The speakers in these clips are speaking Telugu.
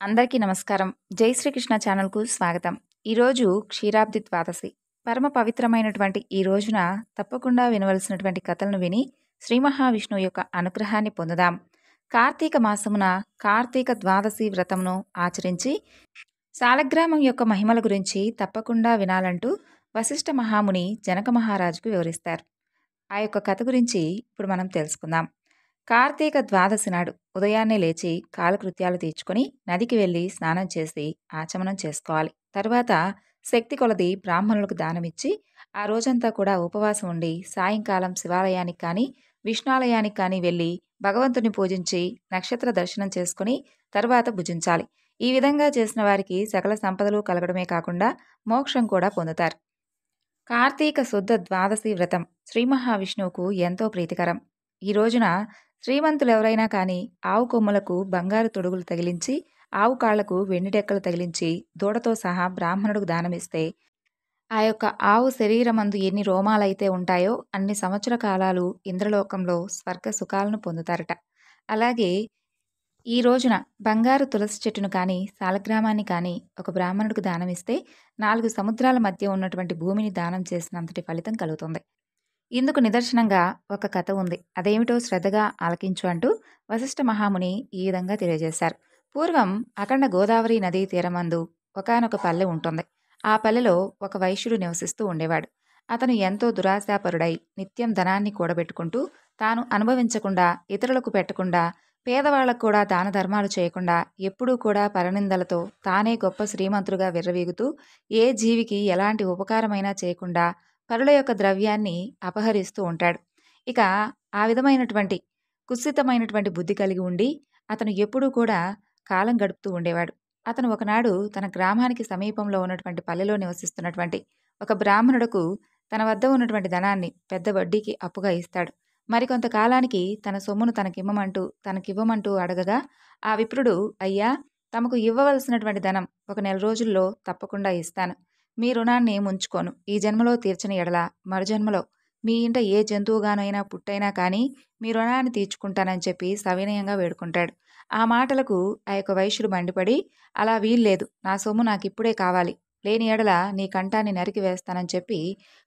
అందరికీ నమస్కారం. జై శ్రీకృష్ణ ఛానల్‌కు స్వాగతం. ఈరోజు క్షీరాబ్ది ద్వాదశి. పరమ పవిత్రమైనటువంటి ఈ రోజున తప్పకుండా వినవలసినటువంటి కథలను విని శ్రీ మహావిష్ణువు యొక్క అనుగ్రహాన్ని పొందుదాం. కార్తీక మాసమున కార్తీక ద్వాదశి వ్రతమును ఆచరించి శాలగ్రామం యొక్క మహిమల గురించి తప్పకుండా వినాలంటూ వశిష్ఠ మహాముని జనక మహారాజుకు వివరిస్తారు. ఆ యొక్క కథ గురించి ఇప్పుడు మనం తెలుసుకుందాం. కార్తీక ద్వాదశి నాడు ఉదయాన్నే లేచి కాలకృత్యాలు తీర్చుకొని నదికి వెళ్ళి స్నానం చేసి ఆచమనం చేసుకోవాలి. తరువాత శక్తి కొలది బ్రాహ్మణులకు దానమిచ్చి ఆ రోజంతా కూడా ఉపవాసం ఉండి సాయంకాలం శివాలయానికి కానీ విష్ణాలయానికి కానీ వెళ్ళి భగవంతుని పూజించి నక్షత్ర దర్శనం చేసుకుని తరువాత భుజించాలి. ఈ విధంగా చేసిన వారికి సకల సంపదలు కలగడమే కాకుండా మోక్షం కూడా పొందుతారు. కార్తీక శుద్ధ ద్వాదశి వ్రతం శ్రీ మహావిష్ణువుకు ఎంతో ప్రీతికరం. ఈ రోజున శ్రీమంతులు ఎవరైనా కానీ ఆవు కొమ్ములకు బంగారు తొడుగులు తగిలించి ఆవు కాళ్లకు వెండి డెక్కలు తగిలించి దూడతో సహా బ్రాహ్మణుడికి దానమిస్తే ఆ యొక్క ఆవు శరీరమందు ఎన్ని రోమాలైతే ఉంటాయో అన్ని సంవత్సర కాలాలు ఇంద్రలోకంలో స్వర్గ సుఖాలను పొందుతారట. అలాగే ఈ రోజున బంగారు తులసి చెట్టును కానీ శాలగ్రామాన్ని కానీ ఒక బ్రాహ్మణుడికి దానమిస్తే 4 సముద్రాల మధ్య ఉన్నటువంటి భూమిని దానం చేసినంతటి ఫలితం కలుగుతుంది. ఇందుకు నిదర్శనంగా ఒక కథ ఉంది. అదేమిటో శ్రద్ధగా ఆలకించు అంటూ వశిష్ఠ మహాముని ఈ విధంగా తెలియజేశారు. పూర్వం అఖండ గోదావరి నదీ తీరమందు ఒకానొక పల్లె ఉంటుంది. ఆ పల్లెలో ఒక వైశ్యుడు నివసిస్తూ ఉండేవాడు. అతను ఎంతో దురాశాపరుడై నిత్యం ధనాన్ని కూడబెట్టుకుంటూ తాను అనుభవించకుండా ఇతరులకు పెట్టకుండా పేదవాళ్లకు కూడా దాన ధర్మాలు చేయకుండా ఎప్పుడూ కూడా పరనిందలతో తానే గొప్ప శ్రీమంతుడుగా విర్రవీగుతూ ఏ జీవికి ఎలాంటి ఉపకారమైనా చేయకుండా పరుల యొక్క ద్రవ్యాన్ని అపహరిస్తూ ఉంటాడు. ఇక ఆ విధమైనటువంటి కుత్సితమైనటువంటి బుద్ధి కలిగి ఉండి అతను ఎప్పుడూ కూడా కాలం గడుపుతూ ఉండేవాడు. అతను ఒకనాడు తన గ్రామానికి సమీపంలో ఉన్నటువంటి పల్లెలో నివసిస్తున్నటువంటి ఒక బ్రాహ్మణుడుకు తన వద్ద ఉన్నటువంటి ధనాన్ని పెద్ద వడ్డీకి అప్పుగా ఇస్తాడు. మరికొంతకాలానికి తన సొమ్మును తనకివ్వమంటూ అడగగా ఆ విప్రుడు, అయ్యా, తమకు ఇవ్వవలసినటువంటి ధనం ఒక నెల రోజుల్లో తప్పకుండా ఇస్తాను. మీ రుణాన్ని ముంచుకోను. ఈ జన్మలో తీర్చని ఎడల మరుజన్మలో మీ ఇంట ఏ జంతువుగానైనా పుట్టైనా కానీ మీ రుణాన్ని తీర్చుకుంటానని చెప్పి సవినయంగా వేడుకుంటాడు. ఆ మాటలకు ఆ యొక్క వైశ్యుడు మండిపడి, అలా వీల్లేదు, నా సొమ్ము నాకిప్పుడే కావాలి, లేని ఎడల నీ కంఠాన్ని నరికి వేస్తానని చెప్పి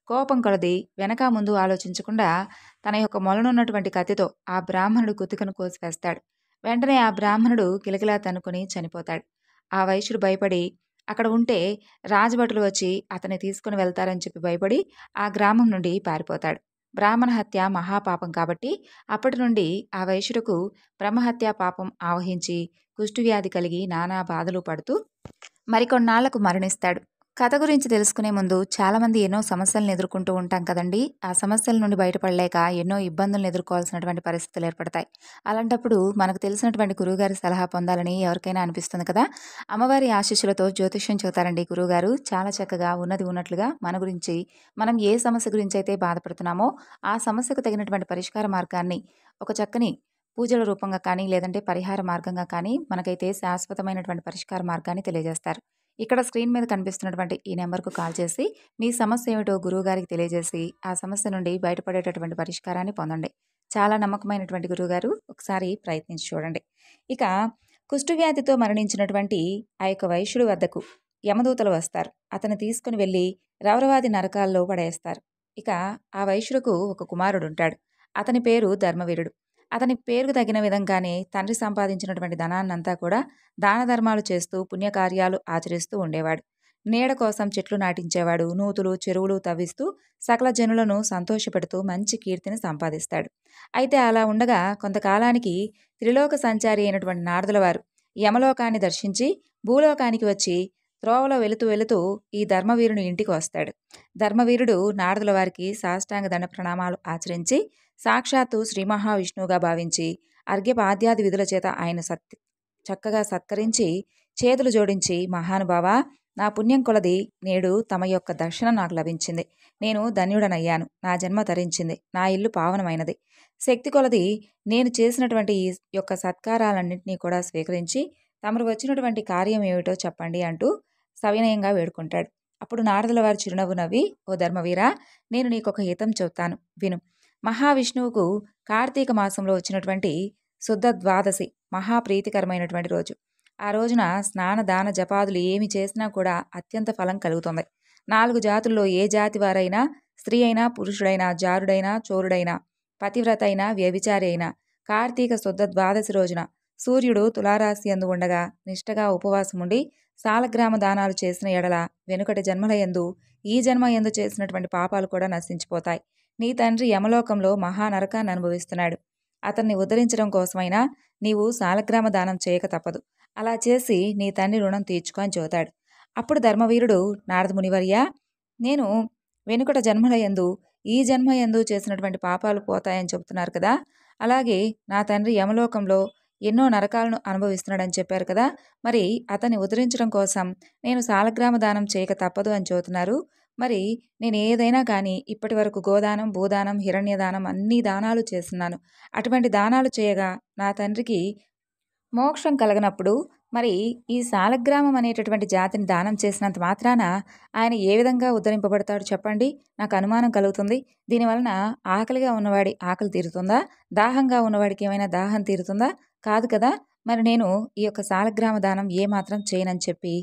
కోపం కొలది వెనక ముందు ఆలోచించకుండా తన యొక్క మొలనున్నటువంటి కత్తితో ఆ బ్రాహ్మణుడు కుతికను కోసివేస్తాడు. వెంటనే ఆ బ్రాహ్మణుడు కిలకిలా తన్నుకొని చనిపోతాడు. ఆ వైశ్యుడు భయపడి అక్కడ ఉంటే రాజభటులు వచ్చి అతన్ని తీసుకుని వెళ్తారని చెప్పి భయపడి ఆ గ్రామం నుండి పారిపోతాడు. బ్రాహ్మణ హత్య మహాపాపం కాబట్టి అప్పటి నుండి ఆ వైశ్యుడుకు బ్రహ్మహత్యా పాపం ఆవహించి కుష్ఠవ్యాధి కలిగి నానా బాధలు పడుతూ మరికొన్నాళ్లకు మరణిస్తాడు. కథ గురించి తెలుసుకునే ముందు చాలామంది ఎన్నో సమస్యలను ఎదుర్కొంటూ ఉంటాం కదండి. ఆ సమస్యల నుండి బయటపడలేక ఎన్నో ఇబ్బందులను ఎదుర్కోవాల్సినటువంటి పరిస్థితులు ఏర్పడతాయి. అలాంటప్పుడు మనకు తెలిసినటువంటి గురువుగారి సలహా పొందాలని ఎవరికైనా అనిపిస్తుంది కదా. అమ్మవారి ఆశీస్సులతో జ్యోతిష్యం చెబుతారండి గురువుగారు. చాలా చక్కగా ఉన్నది ఉన్నట్లుగా మన గురించి, మనం ఏ సమస్య గురించి అయితే బాధపడుతున్నామో ఆ సమస్యకు తగినటువంటి పరిష్కార మార్గాన్ని ఒక చక్కని పూజల రూపంగా కానీ లేదంటే పరిహార మార్గంగా కానీ మనకైతే శాశ్వతమైనటువంటి పరిష్కార మార్గాన్ని తెలియజేస్తారు. ఇక్కడ స్క్రీన్ మీద కనిపిస్తున్నటువంటి ఈ నెంబర్కు కాల్ చేసి మీ సమస్య ఏమిటో గురువుగారికి తెలియజేసి ఆ సమస్య నుండి బయటపడేటటువంటి పరిష్కారాన్ని పొందండి. చాలా నమ్మకమైనటువంటి గురువుగారు, ఒకసారి ప్రయత్నించి చూడండి. ఇక కుష్ఠవ్యాధితో మరణించినటువంటి ఆ యొక్క వైశ్యుడి వద్దకు యమదూతలు వస్తారు. అతను తీసుకుని వెళ్ళి రౌరవాది నరకాల్లో పడేస్తారు. ఇక ఆ వైశ్యుడికు ఒక కుమారుడు ఉంటాడు. అతని పేరు ధర్మవీరుడు. అతని పేరుకు తగిన విధంగానే తండ్రి సంపాదించినటువంటి ధనాన్నంతా కూడా దాన ధర్మాలు చేస్తూ పుణ్యకార్యాలు ఆచరిస్తూ ఉండేవాడు. నీడ కోసం చెట్లు నాటించేవాడు. నూతులు, చెరువులు తవ్విస్తూ సకల జనులను సంతోషపెడుతూ మంచి కీర్తిని సంపాదిస్తాడు. అయితే అలా ఉండగా కొంతకాలానికి త్రిలోక సంచారి అయినటువంటి నారదుల వారు యమలోకాన్ని దర్శించి భూలోకానికి వచ్చి త్రోవలో వెళుతూ ఈ ధర్మవీరుని ఇంటికి వస్తాడు. ధర్మవీరుడు నారదుల వారికి సాష్టాంగ దండ ప్రణామాలు ఆచరించి సాక్షాత్తు శ్రీ మహావిష్ణువుగా భావించి అర్ఘ్యపాద్యాది విధుల చేత ఆయన చక్కగా సత్కరించి చేతులు జోడించి, మహానుభావా, నా పుణ్యం కొలది నేడు తమ యొక్క దర్శనం నాకు లభించింది. నేను ధన్యుడనయ్యాను. నా జన్మ తరించింది. నా ఇల్లు పావనమైనది. శక్తి కొలది నేను చేసినటువంటి ఈ యొక్క సత్కారాలన్నింటినీ కూడా స్వీకరించి తమరు వచ్చినటువంటి కార్యం ఏమిటో చెప్పండి అంటూ సవినయంగా వేడుకుంటాడు. అప్పుడు నారదుల వారు చిరునవ్వు నవ్వి, ఓ ధర్మవీరా, నేను నీకొక హితం చెబుతాను, విను. మహావిష్ణువుకు కార్తీక మాసంలో వచ్చినటువంటి శుద్ధ ద్వాదశి మహాప్రీతికరమైనటువంటి రోజు. ఆ రోజున స్నాన దాన జపాదులు ఏమి చేసినా కూడా అత్యంత ఫలం కలుగుతుంది. 4 జాతుల్లో ఏ జాతి వారైనా, స్త్రీ అయినా, పురుషుడైనా, జారుడైనా, చోరుడైనా, పతివ్రత అయినా, వ్యభిచారి అయినా, కార్తీక శుద్ధ ద్వాదశి రోజున సూర్యుడు తులారాశి యందు ఉండగా నిష్టగా ఉపవాసముండి సాలగ్రామ దానాలు చేసిన ఎడల వెనుకటి జన్మల యందు ఈ జన్మ యందు చేసినటువంటి పాపాలు కూడా నశించిపోతాయి. నీ తండ్రి యమలోకంలో మహానరకాన్ని అనుభవిస్తున్నాడు. అతన్ని ఉద్ధరించడం కోసమైనా నీవు సాలగ్రామ దానం చేయక తప్పదు. అలా చేసి నీ తండ్రి రుణం తీర్చుకో అని చెబుతాడు. అప్పుడు ధర్మవీరుడు, నారద మునివర్యా, నేను వెనుకట జన్మలయందు ఈ జన్మయందు చేసినటువంటి పాపాలు పోతాయని చెబుతున్నారు కదా, అలాగే నా తండ్రి యమలోకంలో ఎన్నో నరకాలను అనుభవిస్తున్నాడని చెప్పారు కదా, మరి అతన్ని ఉద్ధరించడం కోసం నేను సాలగ్రామ దానం చేయక తప్పదు అని చెబుతున్నారు. మరి నేను ఏదైనా కానీ ఇప్పటి వరకు గోదానం, భూదానం, హిరణ్యదానం అన్ని దానాలు చేస్తున్నాను. అటువంటి దానాలు చేయగా నా తండ్రికి మోక్షం కలగనప్పుడు మరి ఈ సాలగ్రామం అనేటటువంటి జాతిని దానం చేసినంత మాత్రాన ఆయన ఏ విధంగా ఉద్ధరింపబడతాడు చెప్పండి? నాకు అనుమానం కలుగుతుంది. దీనివలన ఆకలిగా ఉన్నవాడి ఆకలి తీరుతుందా? దాహంగా ఉన్నవాడికి ఏమైనా దాహం తీరుతుందా? కాదు కదా. మరి నేను ఈ యొక్క సాలగ్రామ దానం ఏమాత్రం చేయనని చెప్పి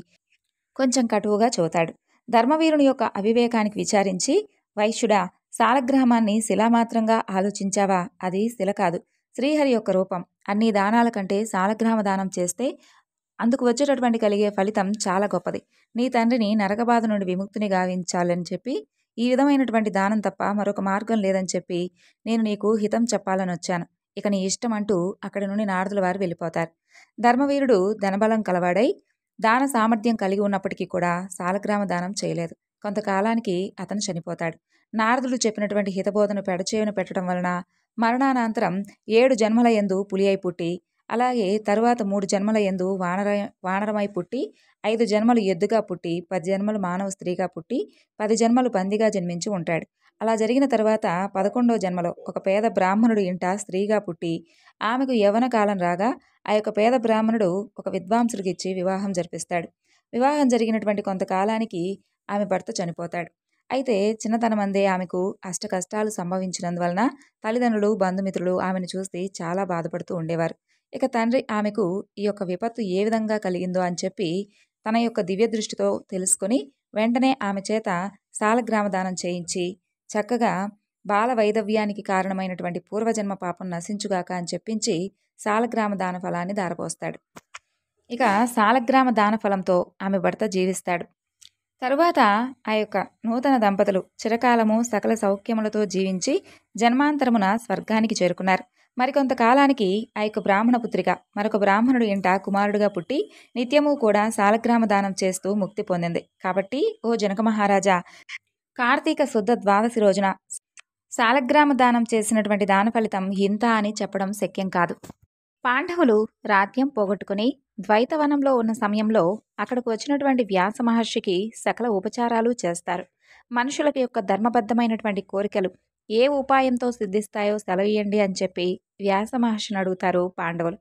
కొంచెం కటువుగా చెబుతాడు. ధర్మవీరుని యొక్క అవివేకానికి విచారించి, వైశ్యుడా, సాలగ్రామాన్ని శిలామాత్రంగా ఆలోచించావా? అది శిల కాదు, శ్రీహరి యొక్క రూపం. అన్ని దానాల కంటే సాలగ్రామ దానం చేస్తే అందుకు వచ్చేటటువంటి కలిగే ఫలితం చాలా గొప్పది. నీ తండ్రిని నరకబాధ నుండి విముక్తిని గావించాలని చెప్పి ఈ విధమైనటువంటి దానం తప్ప మరొక మార్గం లేదని చెప్పి నేను నీకు హితం చెప్పాలని వచ్చాను. ఇక నీ ఇష్టం అంటూ అక్కడి నుండి నారదుల వారు వెళ్ళిపోతారు. ధర్మవీరుడు ధనబలం కలవాడై దాన సామర్థ్యం కలిగి ఉన్నప్పటికీ కూడా సాలగ్రామ దానం చేయలేదు. కొంతకాలానికి అతను చనిపోతాడు. నారదుడు చెప్పినటువంటి హితబోధను పెడచేయున పెట్టడం వలన మరణానంతరం 7 జన్మల యందు పులి అయి పుట్టి, అలాగే తరువాత 3 జన్మల యందు వానరమై పుట్టి, 5 జన్మలు ఎద్దుగా పుట్టి, 10 జన్మలు మానవ స్త్రీగా పుట్టి, 10 జన్మలు పందిగా జన్మించి ఉంటాడు. అలా జరిగిన తర్వాత 11వ జన్మలో ఒక పేద బ్రాహ్మణుడు ఇంట స్త్రీగా పుట్టి, ఆమెకు యవ్వన కాలం రాగా ఆ యొక్క పేద బ్రాహ్మణుడు ఒక విద్వాంసుడికి ఇచ్చి వివాహం జరిపిస్తాడు. వివాహం జరిగినటువంటి కొంతకాలానికి ఆమె భర్త చనిపోతాడు. అయితే చిన్నతనమందే ఆమెకు అష్ట కష్టాలు సంభవించినందువలన తల్లిదండ్రులు, బంధుమిత్రులు ఆమెను చూసి చాలా బాధపడుతూ ఉండేవారు. ఇక తండ్రి ఆమెకు ఈ యొక్క విపత్తు ఏ విధంగా కలిగిందో అని చెప్పి తన యొక్క దివ్య దృష్టితో తెలుసుకొని వెంటనే ఆమె చేత సాలగ్రామ దానం చేయించి చక్కగా బాల వైధవ్యానికి కారణమైనటువంటి పూర్వజన్మ పాపం నశించుగాక అని చెప్పించి సాలగ్రామ దాన ఫలాన్ని దారపోస్తాడు. ఇక సాలగ్రామ దాన ఫలంతో ఆమె భర్త జీవిస్తాడు. తరువాత ఆ యొక్క నూతన దంపతులు చిరకాలము సకల సౌఖ్యములతో జీవించి జన్మాంతరమున స్వర్గానికి చేరుకున్నారు. మరికొంతకాలానికి ఆ యొక్క బ్రాహ్మణ పుత్రిక మరొక బ్రాహ్మణుడు ఇంట కుమారుడుగా పుట్టి నిత్యము కూడా సాలగ్రామ దానం చేస్తూ ముక్తి పొందింది. కాబట్టి ఓ జనక మహారాజా, కార్తీక శుద్ధ ద్వాదశి రోజున సాలగ్రామ దానం చేసినటువంటి దాన ఫలితం ఇంత అని చెప్పడం శక్యం కాదు. పాండవులు రాజ్యం పోగొట్టుకుని ద్వైతవనంలో ఉన్న సమయంలో అక్కడికి వచ్చినటువంటి వ్యాస మహర్షికి సకల ఉపచారాలు చేస్తారు. మనుషుల యొక్క ధర్మబద్ధమైనటువంటి కోరికలు ఏ ఉపాయంతో సిద్ధిస్తాయో సెలవీయండి అని చెప్పి వ్యాస మహర్షిని అడుగుతారు పాండవులు.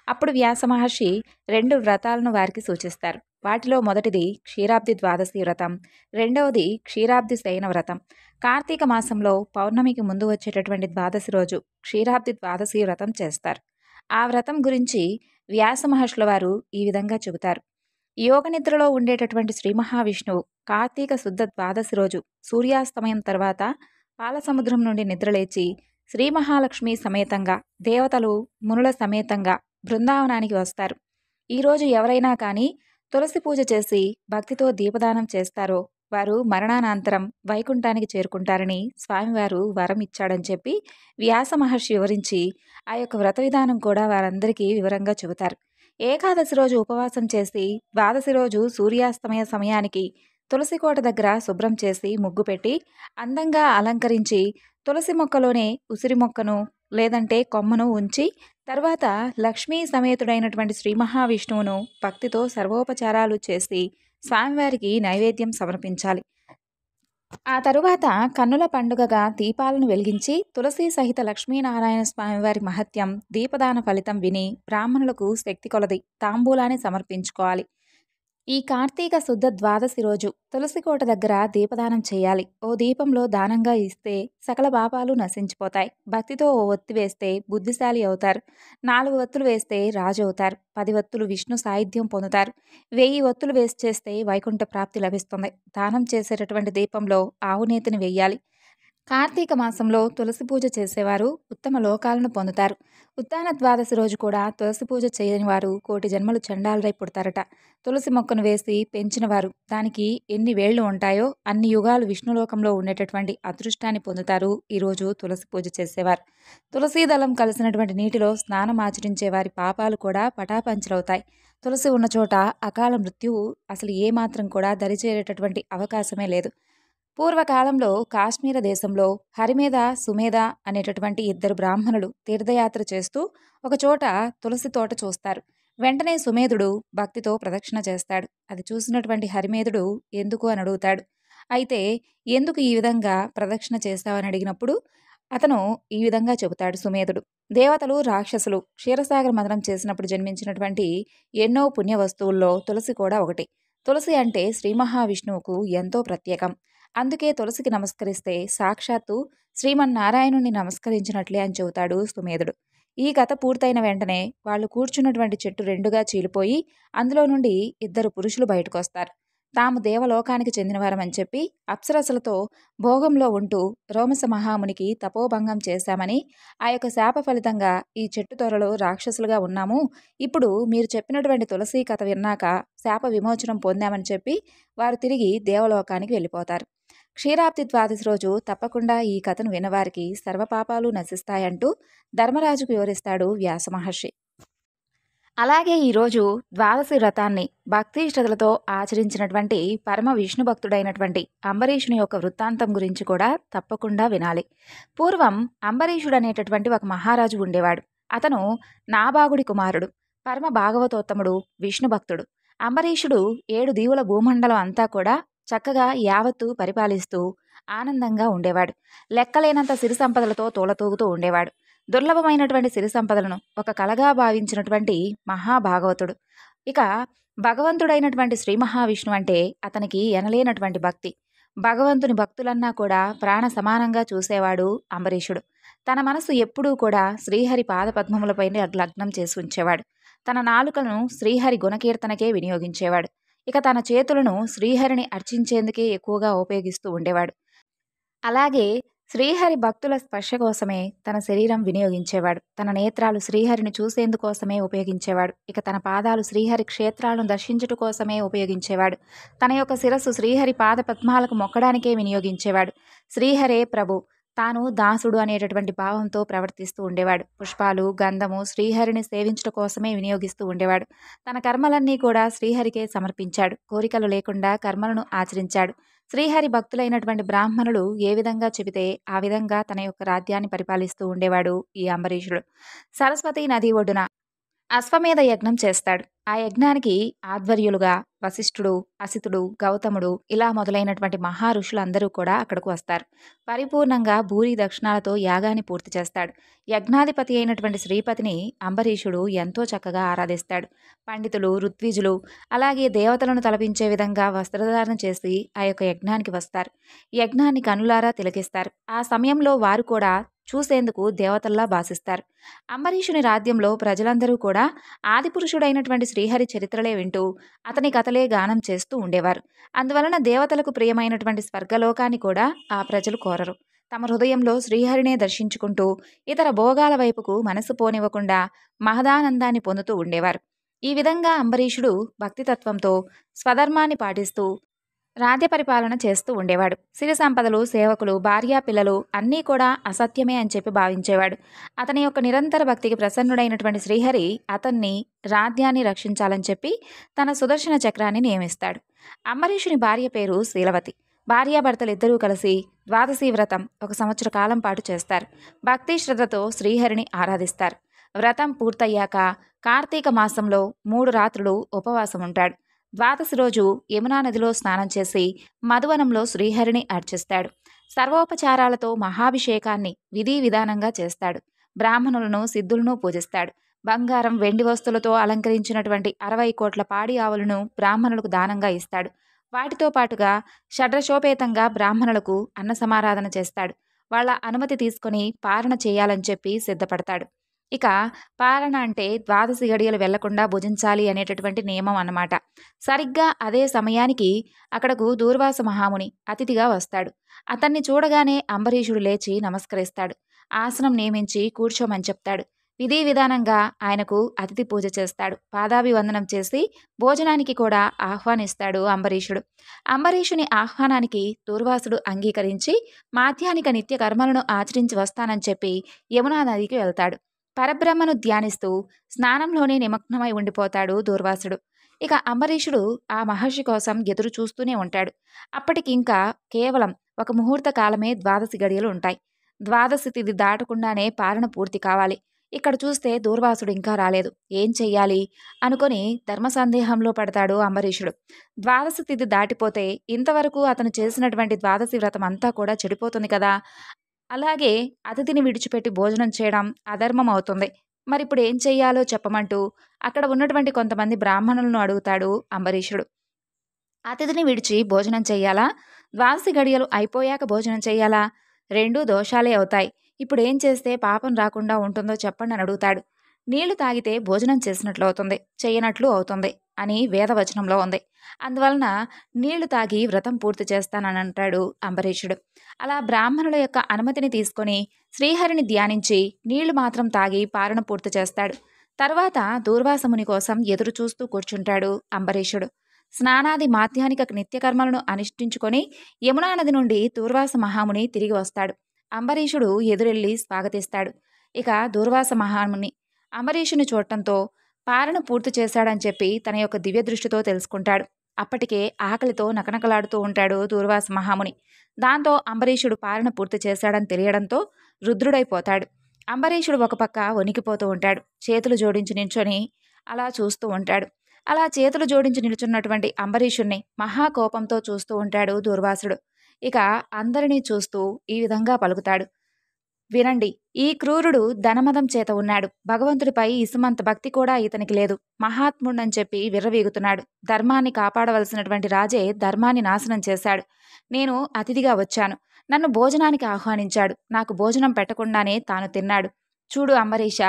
అప్పుడు వ్యాస మహర్షి 2 వ్రతాలను వారికి సూచిస్తారు. వాటిలో మొదటిది క్షీరాబ్ది ద్వాదశి వ్రతం, రెండవది క్షీరాబ్ది శయన వ్రతం. కార్తీక మాసంలో పౌర్ణమికి ముందు వచ్చేటటువంటి ద్వాదశి రోజు క్షీరాబ్ది ద్వాదశి వ్రతం చేస్తారు. ఆ వ్రతం గురించి వ్యాస మహర్షుల వారు ఈ విధంగా చెబుతారు. యోగ నిద్రలో ఉండేటటువంటి శ్రీ మహావిష్ణువు కార్తీక శుద్ధ ద్వాదశి రోజు సూర్యాస్తమయం తర్వాత పాలసముద్రం నుండి నిద్రలేచి శ్రీ మహాలక్ష్మి సమేతంగా దేవతలు, మునుల సమేతంగా బృందావనానికి వస్తారు. ఈరోజు ఎవరైనా కానీ తులసి పూజ చేసి భక్తితో దీపదానం చేస్తారో వారు మరణానంతరం వైకుంఠానికి చేరుకుంటారని స్వామివారు వరం ఇచ్చాడని చెప్పి వ్యాస మహర్షి వివరించి ఆ యొక్క వ్రత విధానం కూడా వారందరికీ వివరంగా చెబుతారు. ఏకాదశి రోజు ఉపవాసం చేసి ద్వాదశి రోజు సూర్యాస్తమయ సమయానికి తులసి కోట దగ్గర శుభ్రం చేసి ముగ్గు పెట్టి అందంగా అలంకరించి తులసి మొక్కలోనే ఉసిరి మొక్కను లేదంటే కొమ్మను ఉంచి తర్వాత లక్ష్మీ సమేతుడైనటువంటి శ్రీ మహావిష్ణువును భక్తితో సర్వోపచారాలు చేసి స్వామివారికి నైవేద్యం సమర్పించాలి. ఆ తరువాత కన్నుల పండుగగా దీపాలను వెలిగించి తులసి సహిత లక్ష్మీనారాయణ స్వామివారి మహత్యం, దీపదాన ఫలితం విని బ్రాహ్మణులకు శక్తి కొలది తాంబూలాన్ని సమర్పించుకోవాలి. ఈ కార్తీక శుద్ధ ద్వాదశి రోజు తులసి కోట దగ్గర దీపదానం చేయాలి. ఓ దీపంలో దానంగా ఇస్తే సకల పాపాలు నశించిపోతాయి. భక్తితో ఓ ఒత్తి వేస్తే బుద్ధిశాలి అవుతారు. 4 ఒత్తులు వేస్తే రాజు అవుతారు. 10 ఒత్తులు విష్ణు సాయుధ్యం పొందుతారు. 1000 ఒత్తులు వేసి చేస్తే వైకుంఠ ప్రాప్తి లభిస్తుంది. దానం చేసేటటువంటి దీపంలో ఆవు నేతిని వెయ్యాలి. కార్తీక మాసంలో తులసి పూజ చేసేవారు ఉత్తమ లోకాలను పొందుతారు. ఉత్తాన ద్వాదశి రోజు కూడా తులసి పూజ చేయని వారు కోటి జన్మలు చండాలురై పుడతారట. తులసి మొక్కను వేసి పెంచినవారు దానికి ఎన్ని వేళ్లు ఉంటాయో అన్ని యుగాలు విష్ణులోకంలో ఉండేటటువంటి అదృష్టాన్ని పొందుతారు ఈరోజు తులసి పూజ చేసేవారు. తులసీ దళం కలిసినటువంటి నీటిలో స్నానం ఆచరించే వారి పాపాలు కూడా పటాపంచలవుతాయి. తులసి ఉన్న చోట అకాల మృత్యువు అసలు ఏమాత్రం కూడా దరిచేరేటటువంటి అవకాశమే లేదు. పూర్వకాలంలో కాశ్మీర దేశంలో హరిమేధ సుమేధ అనేటటువంటి 2 బ్రాహ్మణులు తీర్థయాత్ర చేస్తూ ఒకచోట తులసి తోట చూస్తారు. వెంటనే సుమేధుడు భక్తితో ప్రదక్షిణ చేస్తాడు. అది చూసినటువంటి హరిమేధుడు ఎందుకు అని అడుగుతాడు. అయితే ఎందుకు ఈ విధంగా ప్రదక్షిణ చేస్తావని అడిగినప్పుడు అతను ఈ విధంగా చెబుతాడు సుమేధుడు. దేవతలు రాక్షసులు క్షీరసాగర మథనం చేసినప్పుడు జన్మించినటువంటి ఎన్నో పుణ్య వస్తువుల్లో తులసి కూడా ఒకటి. తులసి అంటే శ్రీ మహావిష్ణువుకు ఎంతో ప్రత్యేకం. అందుకే తులసికి నమస్కరిస్తే సాక్షాత్తు శ్రీమన్నారాయణుని నమస్కరించినట్లే అని చెబుతాడు సుమేధుడు. ఈ కథ పూర్తయిన వెంటనే వాళ్ళు కూర్చున్నటువంటి చెట్టు రెండుగా చీలిపోయి అందులో నుండి 2 పురుషులు బయటకొస్తారు. తాము దేవలోకానికి చెందినవారమని చెప్పి అప్సరసలతో భోగంలో ఉంటూ రోమస మహామునికి తపోభంగం చేశామని, ఆ యొక్క శాప ఫలితంగా ఈ చెట్టు త్వరలో రాక్షసులుగా ఉన్నాము. ఇప్పుడు మీరు చెప్పినటువంటి తులసి కథ విన్నాక శాప విమోచనం పొందామని చెప్పి వారు తిరిగి దేవలోకానికి వెళ్ళిపోతారు. క్షీరాబ్ది ద్వాదశి రోజు తప్పకుండా ఈ కథను వినవారికి సర్వపాపాలు నశిస్తాయంటూ ధర్మరాజుకు వివరిస్తాడు వ్యాస మహర్షి. అలాగే ఈరోజు ద్వాదశి వ్రతాన్ని భక్తి శ్రద్ధలతో ఆచరించినటువంటి పరమ విష్ణు భక్తుడైనటువంటి అంబరీషుని యొక్క వృత్తాంతం గురించి కూడా తప్పకుండా వినాలి. పూర్వం అంబరీషుడు అనేటటువంటి ఒక మహారాజు ఉండేవాడు. అతను నాభాగుడి కుమారుడు, పరమ భాగవతోత్తముడు, విష్ణు భక్తుడు. అంబరీషుడు 7 దీవుల భూమండలం అంతా కూడా చక్కగా యావత్తు పరిపాలిస్తూ ఆనందంగా ఉండేవాడు. లెక్కలేనంత సిరి సంపదలతో తోలతూగుతూ ఉండేవాడు. దుర్లభమైనటువంటి సిరి సంపదలను ఒక కళగా భావించినటువంటి మహాభాగవతుడు. ఇక భగవంతుడైనటువంటి శ్రీ మహావిష్ణు అంటే అతనికి ఎనలేనటువంటి భక్తి. భగవంతుని భక్తులన్నా కూడా ప్రాణ సమానంగా చూసేవాడు అంబరీషుడు. తన మనసు ఎప్పుడూ కూడా శ్రీహరి పాదపద్మములపైన లగ్నం చేసి ఉంచేవాడు. తన నాలుకను శ్రీహరి గుణకీర్తనకే వినియోగించేవాడు. ఇక తన చేతులను శ్రీహరిని అర్చించేందుకే ఎక్కువగా ఉపయోగిస్తూ ఉండేవాడు. అలాగే శ్రీహరి భక్తుల స్పర్శ కోసమే తన శరీరం వినియోగించేవాడు. తన నేత్రాలు శ్రీహరిని చూసేందుకోసమే ఉపయోగించేవాడు. ఇక తన పాదాలు శ్రీహరి క్షేత్రాలను దర్శించుట కోసమే ఉపయోగించేవాడు. తన యొక్క శిరస్సు శ్రీహరి పాద పద్మాలకు మొక్కడానికే వినియోగించేవాడు. శ్రీహరే ప్రభు, తాను దాసుడు అనేటటువంటి భావంతో ప్రవర్తిస్తూ ఉండేవాడు. పుష్పాలు, గంధము శ్రీహరిని సేవించుట కోసమే వినియోగిస్తూ ఉండేవాడు. తన కర్మలన్నీ కూడా శ్రీహరికే సమర్పించాడు. కోరికలు లేకుండా కర్మలను ఆచరించాడు. శ్రీహరి భక్తులైనటువంటి బ్రాహ్మణులు ఏ విధంగా చెబితే ఆ విధంగా తన యొక్క రాజ్యాన్ని పరిపాలిస్తూ ఉండేవాడు ఈ అంబరీషుడు. సరస్వతీ నది ఒడ్డున అశ్వమేధ యజ్ఞం చేస్తాడు. ఆ యజ్ఞానికి ఆధ్వర్యులుగా వశిష్ఠుడు, అసితుడు, గౌతముడు ఇలా మొదలైనటువంటి మహా ఋషులందరూ కూడా అక్కడకు వస్తారు. పరిపూర్ణంగా భూరి దక్షిణాలతో యాగాన్ని పూర్తి చేస్తాడు. యజ్ఞాధిపతి అయినటువంటి శ్రీపతిని అంబరీషుడు ఎంతో చక్కగా ఆరాధిస్తాడు. పండితులు, ఋత్విజులు అలాగే దేవతలను తలపించే విధంగా వస్త్రధారణ చేసి ఆ యొక్క యజ్ఞానికి వస్తారు. యజ్ఞాన్ని కనులారా తిలకిస్తారు. ఆ సమయంలో వారు కూడా చూసేందుకు దేవతల్లా భాసిస్తారు. అంబరీషుని రాజ్యంలో ప్రజలందరూ కూడా ఆదిపురుషుడైనటువంటి శ్రీహరి చరిత్రలే వింటూ అతని కథలే గానం చేస్తూ ఉండేవారు. అందువలన దేవతలకు ప్రియమైనటువంటి స్వర్గలోకాన్ని కూడా ఆ ప్రజలు కోరరు. తమ హృదయంలో శ్రీహరినే దర్శించుకుంటూ ఇతర భోగాల వైపుకు మనసు పోనివ్వకుండా మహదానందాన్ని పొందుతూ ఉండేవారు. ఈ విధంగా అంబరీషుడు భక్తితత్వంతో స్వధర్మాన్ని పాటిస్తూ రాజ్య పరిపాలన చేస్తూ ఉండేవాడు. సిరి సంపదలు, సేవకులు, భార్యా పిల్లలు అన్నీ కూడా అసత్యమే అని చెప్పి భావించేవాడు. అతని యొక్క నిరంతర భక్తికి ప్రసన్నుడైనటువంటి శ్రీహరి అతన్ని రాజ్యాన్ని రక్షించాలని చెప్పి తన సుదర్శన చక్రాన్ని నియమిస్తాడు. అంబరీషుని భార్య పేరు శీలవతి. భార్యాభర్తలిద్దరూ కలిసి ద్వాదశి వ్రతం 1 సంవత్సర కాలం పాటు చేస్తారు. భక్తి శ్రద్ధతో శ్రీహరిని ఆరాధిస్తారు. వ్రతం పూర్తయ్యాక కార్తీక మాసంలో 3 రాత్రులు ఉపవాసం ఉంటాడు. ద్వాదశి రోజు యమునా నదిలో స్నానం చేసి మధువనంలో శ్రీహరిని అర్చిస్తాడు. సర్వోపచారాలతో మహాభిషేకాన్ని విధి విధానంగా చేస్తాడు. బ్రాహ్మణులను, సిద్ధులను పూజిస్తాడు. బంగారం, వెండి వస్తువులతో అలంకరించినటువంటి 60 కోట్ల పాడి ఆవులను బ్రాహ్మణులకు దానంగా ఇస్తాడు. వాటితో పాటుగా షడ్రశోపేతంగా బ్రాహ్మణులకు అన్న సమారాధన చేస్తాడు. వాళ్ళ అనుమతి తీసుకొని పారణ చేయాలని చెప్పి సిద్ధపడతాడు. ఇక పారణ అంటే ద్వాదశి గడియలు వెళ్లకుండా భుజించాలి అనేటటువంటి నియమం అన్నమాట. సరిగ్గా అదే సమయానికి అక్కడకు దూర్వాస మహాముని అతిథిగా వస్తాడు. అతన్ని చూడగానే అంబరీషుడు లేచి నమస్కరిస్తాడు. ఆసనం నియమించి కూర్చోమని చెప్తాడు. విధి విధానంగా ఆయనకు అతిథి పూజ చేస్తాడు. పాదాభివందనం చేసి భోజనానికి కూడా ఆహ్వానిస్తాడు అంబరీషుడు. అంబరీషుని ఆహ్వానానికి దూర్వాసుడు అంగీకరించి మాధ్యానిక నిత్య కర్మలను ఆచరించి వస్తానని చెప్పి యమునా నదికి వెళ్తాడు. పరబ్రహ్మను ధ్యానిస్తూ స్నానంలోనే నిమగ్నమై ఉండిపోతాడు దూర్వాసుడు. ఇక అంబరీషుడు ఆ మహర్షి కోసం ఎదురు చూస్తూనే ఉంటాడు. అప్పటికింకా కేవలం ఒక ముహూర్త కాలమే ద్వాదశి గడియలు ఉంటాయి. ద్వాదశి తిథి దాటకుండానే పాలన పూర్తి కావాలి. ఇక్కడ చూస్తే దూర్వాసుడు ఇంకా రాలేదు. ఏం చెయ్యాలి అనుకొని ధర్మ సందేహంలో పడతాడు అంబరీషుడు. ద్వాదశి తిథి దాటిపోతే ఇంతవరకు అతను చేసినటువంటి ద్వాదశి వ్రతం అంతా కూడా చెడిపోతుంది కదా. అలాగే అతిథిని విడిచిపెట్టి భోజనం చేయడం అధర్మం అవుతుంది. మరిప్పుడు ఏం చెయ్యాలో చెప్పమంటూ అక్కడ ఉన్నటువంటి కొంతమంది బ్రాహ్మణులను అడుగుతాడు అంబరీషుడు. అతిథిని విడిచి భోజనం చెయ్యాలా, ద్వాదశి గడియలు అయిపోయాక భోజనం చెయ్యాలా? రెండూ దోషాలే అవుతాయి. ఇప్పుడేం చేస్తే పాపం రాకుండా ఉంటుందో చెప్పండి అని అడుగుతాడు. నీళ్లు తాగితే భోజనం చేసినట్లు అవుతుంది, చెయ్యనట్లు అవుతుంది అని వేదవచనంలో ఉంది. అందువలన నీళ్లు తాగి వ్రతం పూర్తి చేస్తానని అంటాడు అంబరీషుడు. అలా బ్రాహ్మణుల యొక్క అనుమతిని తీసుకొని శ్రీహరిని ధ్యానించి నీళ్లు మాత్రం తాగి పారణ పూర్తి చేస్తాడు. తర్వాత దూర్వాసముని కోసం ఎదురు చూస్తూ కూర్చుంటాడు అంబరీషుడు. స్నానాది మాధ్యానిక నిత్యకర్మలను అనుష్ఠించుకొని యమునా నది నుండి దూర్వాస మహాముని తిరిగి వస్తాడు. అంబరీషుడు ఎదురెళ్లి స్వాగతిస్తాడు. ఇక దూర్వాస మహాముని అంబరీషుని చూడటంతో పారణ పూర్తి చేశాడని చెప్పి తన యొక్క దివ్య దృష్టితో తెలుసుకుంటాడు. అప్పటికే ఆకలితో నకనకలాడుతూ ఉంటాడు దూర్వాస మహాముని. దాంతో అంబరీషుడు పారణ పూర్తి చేశాడని తెలియడంతో రుద్రుడైపోతాడు. అంబరీషుడు ఒక పక్క వణికిపోతూ ఉంటాడు. చేతులు జోడించి నిల్చొని అలా చూస్తూ ఉంటాడు. అలా చేతులు జోడించి నిల్చున్నటువంటి అంబరీషుణ్ణి మహాకోపంతో చూస్తూ ఉంటాడు దూర్వాసుడు. ఇక అందరినీ చూస్తూ ఈ విధంగా పలుకుతాడు. వినండి, ఈ క్రూరుడు ధనమదం చేత ఉన్నాడు. భగవంతుడిపై ఇసుమంత భక్తి కూడా ఇతనికి లేదు. మహాత్ముడని చెప్పి విర్రవీగుతున్నాడు. ధర్మాన్ని కాపాడవలసినటువంటి రాజే ధర్మాన్ని నాశనం చేశాడు. నేను అతిథిగా వచ్చాను. నన్ను భోజనానికి ఆహ్వానించాడు. నాకు భోజనం పెట్టకుండానే తాను తిన్నాడు. చూడు అంబరీష,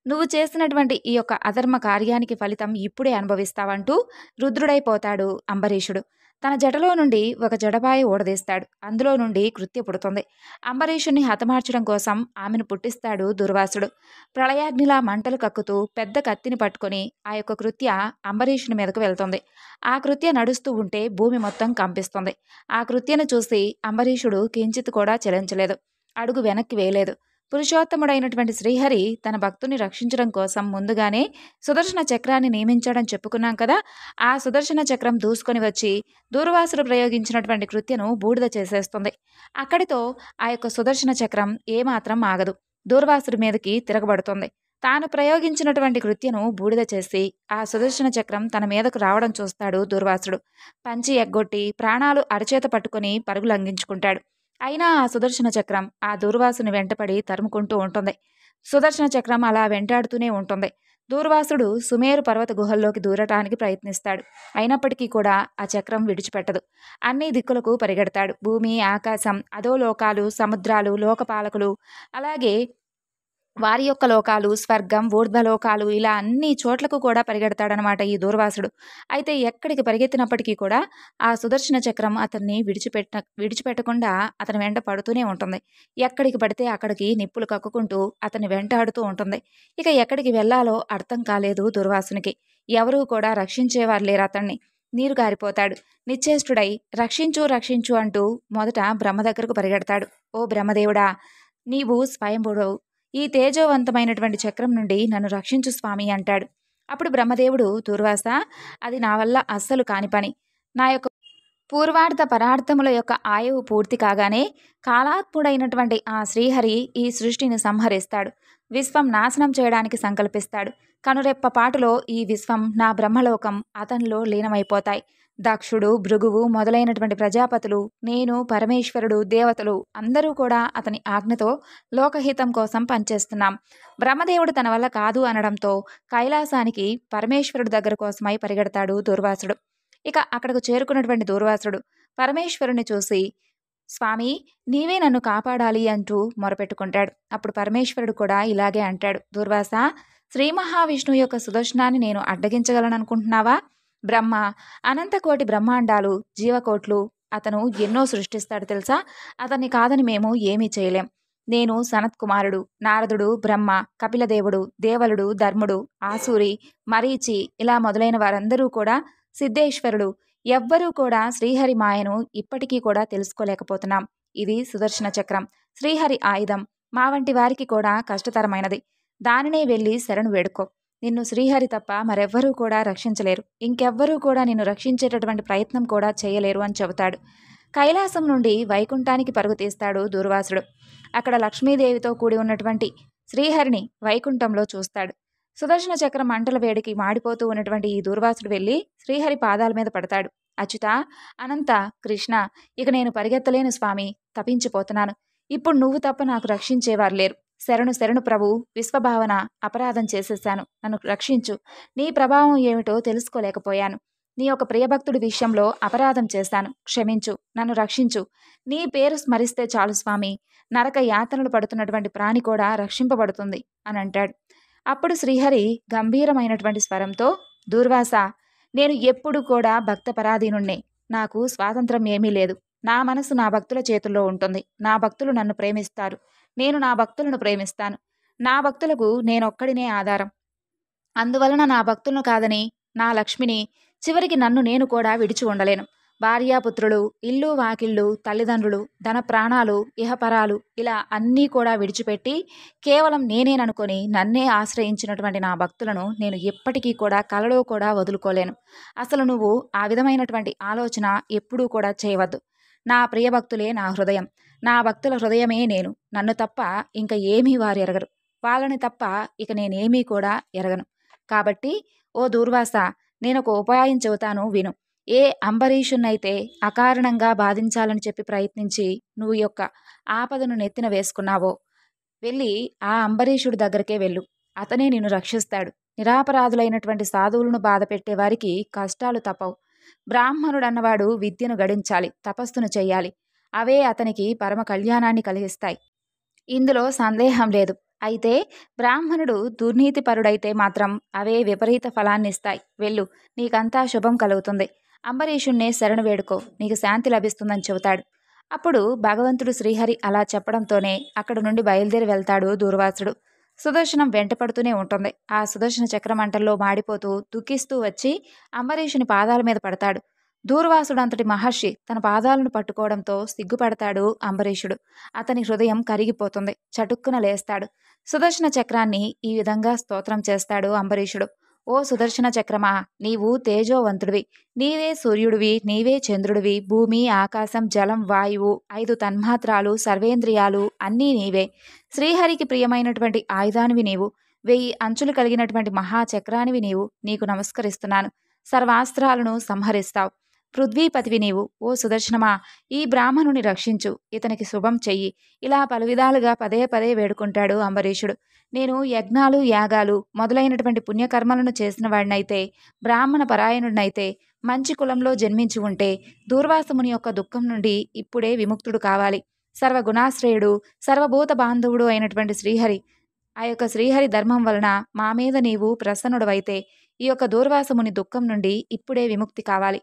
నువ్వు చేసినటువంటి ఈ యొక్క అధర్మ కార్యానికి ఫలితం ఇప్పుడే అనుభవిస్తావంటూ రుద్రుడైపోతాడు అంబరీషుడు. తన జటలో నుండి ఒక జడబాయ ఊడదీస్తాడు. అందులో నుండి కృత్య పుడుతుంది. అంబరీషుని హతమార్చడం కోసం ఆమెను పుట్టిస్తాడు దుర్వాసుడు. ప్రళయాగ్నిలా మంటలు కక్కుతూ పెద్ద కత్తిని పట్టుకొని ఆ యొక్క కృత్య అంబరీషుని మీదకు వెళ్తుంది. ఆ కృత్య నడుస్తూ ఉంటే భూమి మొత్తం కంపిస్తుంది. ఆ కృత్యను చూసి అంబరీషుడు కించిత్ కూడా చలించలేదు, అడుగు వెనక్కి వేయలేదు. పురుషోత్తముడైనటువంటి శ్రీహరి తన భక్తుని రక్షించడం కోసం ముందుగానే సుదర్శన చక్రాన్ని నియమించాడని చెప్పుకున్నాం కదా. ఆ సుదర్శన చక్రం దూసుకొని వచ్చి దూర్వాసుడు ప్రయోగించినటువంటి కృత్యను బూడిద చేసేస్తుంది. అక్కడితో ఆ యొక్క సుదర్శన చక్రం ఏమాత్రం ఆగదు. దూర్వాసుడి మీదకి తిరగబడుతుంది. తాను ప్రయోగించినటువంటి కృత్యను బూడిద చేసి ఆ సుదర్శన చక్రం తన మీదకు రావడం చూస్తాడు దూర్వాసుడు. పంచి ఎగ్గొట్టి ప్రాణాలు అరచేత పట్టుకుని పరుగులు అందించుకుంటాడు. అయినా ఆ సుదర్శన చక్రం ఆ దూర్వాసుని వెంటపడి తరుముకుంటూ ఉంటుంది. సుదర్శన చక్రం అలా వెంటాడుతూనే ఉంటుంది. దూర్వాసుడు సుమేరు పర్వత గుహల్లోకి దూరటానికి ప్రయత్నిస్తాడు. అయినప్పటికీ కూడా ఆ చక్రం విడిచిపెట్టదు. అన్ని దిక్కులకు పరిగెడతాడు. భూమి, ఆకాశం, అధోలోకాలు, సముద్రాలు, లోకపాలకులు, అలాగే వారి యొక్క లోకాలు, స్వర్గం, ఊర్ధ్వలోకాలు, ఇలా అన్ని చోట్లకు కూడా పరిగెడతాడనమాట ఈ దూర్వాసుడు. అయితే ఎక్కడికి పరిగెత్తినప్పటికీ కూడా ఆ సుదర్శన చక్రం అతన్ని విడిచిపెట్టకుండా అతని వెంట పడుతూనే ఉంటుంది. ఎక్కడికి పడితే అక్కడికి నిప్పులు కక్కుకుంటూ అతన్ని వెంటాడుతూ ఉంటుంది. ఇక ఎక్కడికి వెళ్లాలో అర్థం కాలేదు దుర్వాసునికి. ఎవరూ కూడా రక్షించేవారు లేరు అతన్ని. నీరు గారిపోతాడు. నిశ్చేష్టుడై రక్షించు రక్షించు అంటూ మొదట బ్రహ్మ దగ్గరకు పరిగెడతాడు. ఓ బ్రహ్మదేవుడా, నీవు స్వయంభుడవు. ఈ తేజోవంతమైనటువంటి చక్రం నుండి నన్ను రక్షించు స్వామి అంటాడు. అప్పుడు బ్రహ్మదేవుడు, దూర్వాస, అది నా వల్ల అస్సలు కాని పని. నా యొక్క పూర్వార్థ పరార్థముల యొక్క ఆయువు పూర్తి కాగానే కాలాత్ముడైనటువంటి ఆ శ్రీహరి ఈ సృష్టిని సంహరిస్తాడు. విశ్వం నాశనం చేయడానికి సంకల్పిస్తాడు. కనురెప్ప పాటులో ఈ విశ్వం, నా బ్రహ్మలోకం అతనిలో లీనమైపోతాయి. దక్షుడు, భృగువు మొదలైనటువంటి ప్రజాపతులు, నేను, పరమేశ్వరుడు, దేవతలు అందరూ కూడా అతని ఆజ్ఞతో లోకహితం కోసం పనిచేస్తున్నాం. బ్రహ్మదేవుడు తన వల్ల కాదు అనడంతో కైలాసానికి పరమేశ్వరుడు దగ్గర కోసమై పరిగెడతాడు దూర్వాసుడు. ఇక అక్కడకు చేరుకున్నటువంటి దూర్వాసుడు పరమేశ్వరుని చూసి, స్వామి, నీవే నన్ను కాపాడాలి అంటూ మొరపెట్టుకుంటాడు. అప్పుడు పరమేశ్వరుడు కూడా ఇలాగే అంటాడు, దూర్వాస, శ్రీ మహావిష్ణువు యొక్క సుదర్శనాన్ని నేను అడ్డగించగలననుకుంటున్నావా? బ్రహ్మ, అనంతకోటి బ్రహ్మాండాలు, జీవకోట్లు అతను ఎన్నో సృష్టిస్తాడు తెలుసా. అతన్ని కాదని మేము ఏమీ చేయలేం. నేను సనత్కుమారుడు, నారదుడు, బ్రహ్మ, కపిలదేవుడు, దేవలుడు, ధర్ముడు, ఆసూరి, మరీచి ఇలా మొదలైన వారందరూ కూడా, సిద్ధేశ్వరుడు ఎవ్వరూ కూడా శ్రీహరి మాయను ఇప్పటికీ కూడా తెలుసుకోలేకపోతున్నాం. ఇది సుదర్శన చక్రం, శ్రీహరి ఆయుధం. మా వంటి వారికి కూడా కష్టతరమైనది. దానినే వెళ్ళి శరణు వేడుకో. నిన్ను శ్రీహరి తప్ప మరెవ్వరూ కూడా రక్షించలేరు. ఇంకెవ్వరూ కూడా నిన్ను రక్షించేటటువంటి ప్రయత్నం కూడా చేయలేరు అని చెబుతాడు. కైలాసం నుండి వైకుంఠానికి పరుగు తీస్తాడు దూర్వాసుడు. అక్కడ లక్ష్మీదేవితో కూడి ఉన్నటువంటి శ్రీహరిని వైకుంఠంలో చూస్తాడు. సుదర్శన చక్రం మంటల వేడికి మాడిపోతూ ఉన్నటువంటి ఈ దూర్వాసుడు వెళ్ళి శ్రీహరి పాదాల మీద పడతాడు. అచ్యుత, అనంత, కృష్ణ, ఇక నేను పరిగెత్తలేను స్వామి, తపించిపోతున్నాను. ఇప్పుడు నువ్వు తప్ప నాకు రక్షించేవారు లేరు. శరణు శరణు ప్రభు, విశ్వభావన, అపరాధం చేసేశాను, నన్ను రక్షించు. నీ ప్రభావం ఏమిటో తెలుసుకోలేకపోయాను. నీ యొక్క ప్రియభక్తుడి విషయంలో అపరాధం చేశాను, క్షమించు, నన్ను రక్షించు. నీ పేరు స్మరిస్తే చాలు స్వామి, నరక యాతనలు పడుతున్నటువంటి ప్రాణి కూడా రక్షింపబడుతుంది అని అంటాడు. అప్పుడు శ్రీహరి గంభీరమైనటువంటి స్వరంతో, దూర్వాస, నేను ఎప్పుడు కూడా భక్త పరాధీనుణ్ణే. నాకు స్వాతంత్రం ఏమీ లేదు. నా మనసు నా భక్తుల చేతుల్లో ఉంటుంది. నా భక్తులు నన్ను ప్రేమిస్తారు, నేను నా భక్తులను ప్రేమిస్తాను. నా భక్తులకు నేనొక్కడినే ఆధారం. అందువలన నా భక్తులను కాదని, నా లక్ష్మిని, చివరికి నన్ను నేను కూడా విడిచి ఉండలేను. భార్యాపుత్రులు, ఇల్లు వాకిళ్ళు, తల్లిదండ్రులు, ధన ప్రాణాలు, ఇహపరాలు ఇలా అన్నీ కూడా విడిచిపెట్టి కేవలం నేనేననుకొని నన్నే ఆశ్రయించినటువంటి నా భక్తులను నేను ఎప్పటికీ కూడా కలలో కూడా వదులుకోలేను. అసలు నువ్వు ఆ విధమైనటువంటి ఆలోచన ఎప్పుడూ కూడా చేయవద్దు. నా ప్రియభక్తులే నా హృదయం, నా భక్తుల హృదయమే నేను. నన్ను తప్ప ఇంక ఏమీ వారు ఎరగరు. వాళ్ళని తప్ప ఇక నేనేమీ కూడా ఎరగను. కాబట్టి ఓ దూర్వాస, నేనొక ఉపాయం చెబుతాను విను. ఏ అంబరీషున్నైతే అకారణంగా బాధించాలని చెప్పి ప్రయత్నించి నువ్వు యొక్క ఆపదను నెత్తిన వేసుకున్నావో, వెళ్ళి ఆ అంబరీషుడి దగ్గరికే వెళ్ళు. అతనే నిన్ను రక్షిస్తాడు. నిరాపరాధులైనటువంటి సాధువులను బాధ పెట్టే వారికి కష్టాలు తప్పవు. బ్రాహ్మణుడన్నవాడు విద్యను గడించాలి, తపస్సును చెయ్యాలి. అవే అతనికి పరమ కళ్యాణాన్ని కలిగిస్తాయి. ఇందులో సందేహం లేదు. అయితే బ్రాహ్మణుడు దుర్నీతిపరుడైతే మాత్రం అవే విపరీత ఫలాన్నిస్తాయి. వెళ్ళు, నీకంతా శుభం కలుగుతుంది. అంబరీషుణ్ణే శరణు వేడుకో, నీకు శాంతి లభిస్తుందని చెబుతాడు. అప్పుడు భగవంతుడు శ్రీహరి అలా చెప్పడంతోనే అక్కడ నుండి బయలుదేరి వెళ్తాడు దూర్వాసుడు. సుదర్శనం వెంటపడుతూనే ఉంటుంది. ఆ సుదర్శన చక్రమంటల్లో మాడిపోతూ దుఃఖిస్తూ వచ్చి అంబరీషుని పాదాల మీద పడతాడు. దూర్వాసుడంతటి మహర్షి తన పాదాలను పట్టుకోవడంతో సిగ్గుపడతాడు అంబరీషుడు. అతని హృదయం కరిగిపోతుంది. చటుక్కున లేస్తాడు. సుదర్శన చక్రాన్ని ఈ విధంగా స్తోత్రం చేస్తాడు అంబరీషుడు. ఓ సుదర్శన చక్రమా, నీవు తేజోవంతుడివి. నీవే సూర్యుడివి, నీవే చంద్రుడివి. భూమి, ఆకాశం, జలం, వాయువు, 5 తన్మాత్రాలు, సర్వేంద్రియాలు అన్నీ నీవే. శ్రీహరికి ప్రియమైనటువంటి ఆయుధానివి నీవు. 1000 అంచులు కలిగినటువంటి మహాచక్రానివి నీవు. నీకు నమస్కరిస్తున్నాను. సర్వాస్త్రాలను సంహరిస్తావు. పృథ్వీపతివి నీవు. ఓ సుదర్శనమా, ఈ బ్రాహ్మణుని రక్షించు, ఇతనికి శుభం చెయ్యి. ఇలా పలు విధాలుగా పదే పదే వేడుకుంటాడు అంబరీషుడు. నేను యజ్ఞాలు, యాగాలు మొదలైనటువంటి పుణ్యకర్మలను చేసిన వాడినైతే, బ్రాహ్మణ పరాయణుడినైతే, మంచి కులంలో జన్మించి ఉంటే దూర్వాసముని యొక్క దుఃఖం నుండి ఇప్పుడే విముక్తుడు కావాలి. సర్వగుణాశ్రయుడు, సర్వభూత బాంధవుడు అయినటువంటి శ్రీహరి, ఆ యొక్క శ్రీహరి ధర్మం వలన మా మీద నీవు ప్రసన్నుడవైతే ఈ యొక్క దూర్వాసముని దుఃఖం నుండి ఇప్పుడే విముక్తి కావాలి.